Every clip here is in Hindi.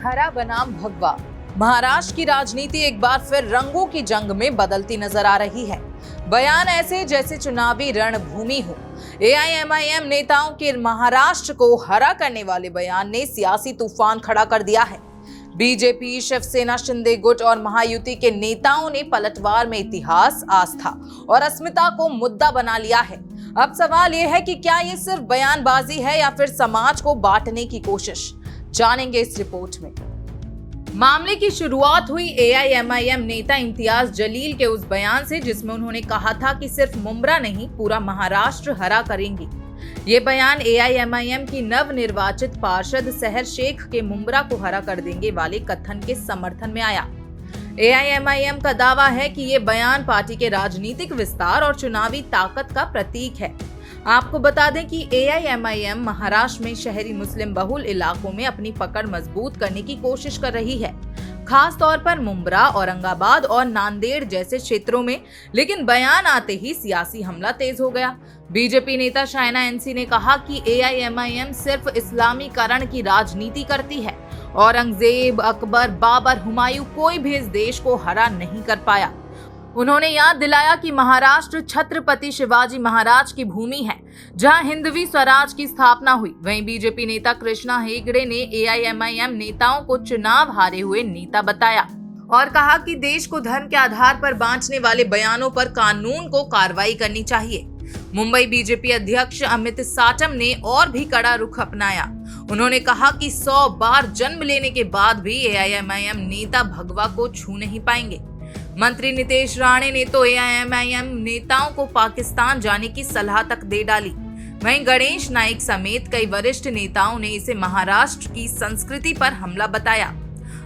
हरा बनाम भगवा। महाराष्ट्र की राजनीति एक बार फिर रंगों की जंग में बदलती नजर आ रही है। बयान ऐसे जैसे चुनावी रणभूमि हो। एआईएमआईएम नेताओं के महाराष्ट्र को हरा करने वाले बयान ने सियासी तूफान खड़ा कर दिया है। बीजेपी, शिवसेना, शिंदे गुट और महायुति के नेताओं ने पलटवार में इतिहास, आस्था और अस्मिता को मुद्दा बना लिया है। अब सवाल यह है कि क्या ये सिर्फ बयानबाजी है या फिर समाज को बांटने की कोशिश, जानेंगे इस रिपोर्ट में। मामले की शुरुआत हुई एआईएमआईएम नेता इम्तियाज जलील के उस बयान से जिसमें उन्होंने कहा था कि सिर्फ मुंब्रा नहीं, पूरा महाराष्ट्र हरा करेंगे। ये बयान एआईएमआईएम की नवनिर्वाचित पार्षद सहर शेख के मुंब्रा को हरा कर देंगे वाले कथन के समर्थन में आया। एआईएमआईएम का दावा है कि ये बयान पार्टी के राजनीतिक विस्तार और चुनावी ताकत का प्रतीक है। आपको बता दें कि एआईएमआईएम महाराष्ट्र में शहरी मुस्लिम बहुल इलाकों में अपनी पकड़ मजबूत करने की कोशिश कर रही है, खास तौर पर मुंब्रा, औरंगाबाद और नांदेड़ जैसे क्षेत्रों में। लेकिन बयान आते ही सियासी हमला तेज हो गया। बीजेपी नेता शायना एनसी ने कहा कि एआईएमआईएम सिर्फ इस्लामीकरण की राजनीति करती है। औरंगजेब, अकबर, बाबर, हुमायूं कोई भी इस देश को हरा नहीं कर पाया। उन्होंने याद दिलाया कि महाराष्ट्र छत्रपति शिवाजी महाराज की भूमि है, जहां हिंदवी स्वराज की स्थापना हुई। वहीं बीजेपी नेता कृष्णा हेगड़े ने एआईएमआईएम नेताओं को चुनाव हारे हुए नेता बताया और कहा कि देश को धर्म के आधार पर बांटने वाले बयानों पर कानून को कार्रवाई करनी चाहिए। मुंबई बीजेपी अध्यक्ष अमित साटम ने और भी कड़ा रुख अपनाया। उन्होंने कहा कि 100 बार जन्म लेने के बाद भी एआईएमआईएम नेता भगवा को छू नहीं पाएंगे। मंत्री नितेश राणे ने तो एआईएमआईएम नेताओं को पाकिस्तान जाने की सलाह तक दे डाली। वहीं गणेश नाइक समेत कई वरिष्ठ नेताओं ने इसे महाराष्ट्र की संस्कृति पर हमला बताया।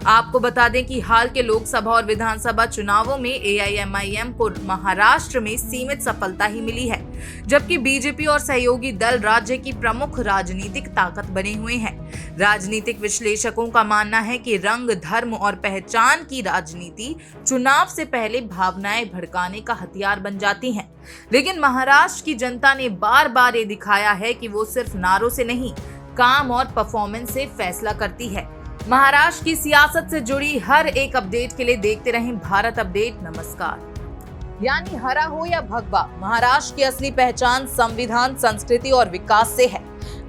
आपको बता दें कि हाल के लोकसभा और विधानसभा चुनावों में एआईएमआईएम को महाराष्ट्र में सीमित सफलता ही मिली है, जबकि बीजेपी और सहयोगी दल राज्य की प्रमुख राजनीतिक ताकत बने हुए हैं। राजनीतिक विश्लेषकों का मानना है कि रंग, धर्म और पहचान की राजनीति चुनाव से पहले भावनाएं भड़काने का हथियार बन जाती हैं। लेकिन महाराष्ट्र की जनता ने बार बार ये दिखाया है कि वो सिर्फ नारों से नहीं, काम और परफॉर्मेंस से फैसला करती है। महाराष्ट्र की सियासत से जुड़ी हर एक अपडेट के लिए देखते रहें भारत अपडेट। नमस्कार। यानी हरा हो या भगवा, महाराष्ट्र की असली पहचान संविधान, संस्कृति और विकास से है।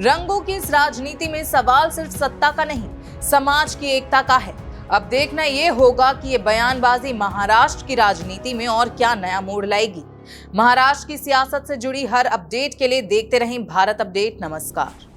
रंगों की इस राजनीति में सवाल सिर्फ सत्ता का नहीं, समाज की एकता का है। अब देखना ये होगा कि ये बयानबाजी महाराष्ट्र की राजनीति में और क्या नया मोड़ लाएगी। महाराष्ट्र की सियासत से जुड़ी हर अपडेट के लिए देखते रहें भारत अपडेट। नमस्कार।